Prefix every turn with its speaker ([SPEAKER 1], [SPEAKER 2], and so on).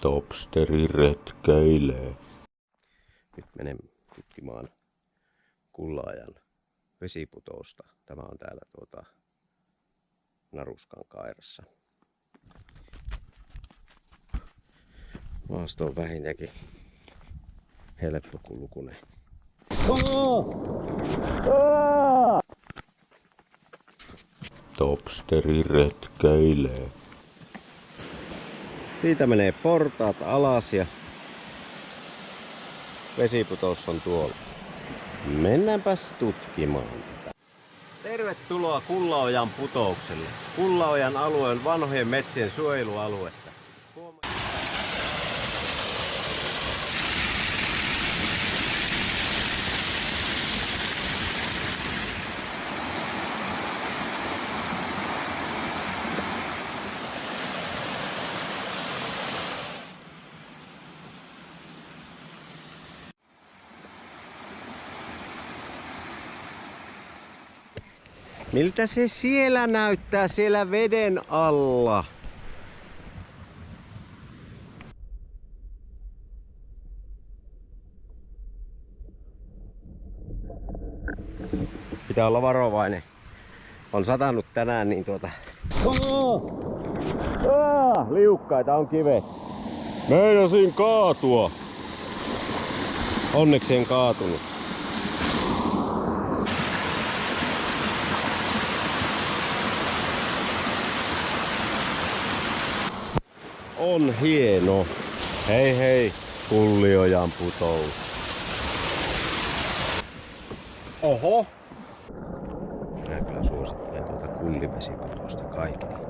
[SPEAKER 1] Topsteri retkäilee.
[SPEAKER 2] Nyt menen tutkimaan Kullaajan vesiputousta. Tämä on täällä Naruskan kairassa. Maasto on vähintäänkin helppokulkunen.
[SPEAKER 1] Topsteri retkäilee.
[SPEAKER 2] Siitä menee portaat alas ja vesiputous on tuolla. Mennäänpäs tutkimaan tätä. Tervetuloa Kullaojan putoukselle. Kullaojan alue on vanhojen metsien suojelualuetta. Miltä se siellä näyttää siellä veden alla? Pitää olla varovainen. On satanut tänään niin liukkaita on kivet.
[SPEAKER 1] Meinasin kaatua.
[SPEAKER 2] Onneksi en kaatunut. On hieno. Hei hei, Kulliojan putous. Oho! Minä kyllä suosittelen tuota kullivesiputousta kaikille.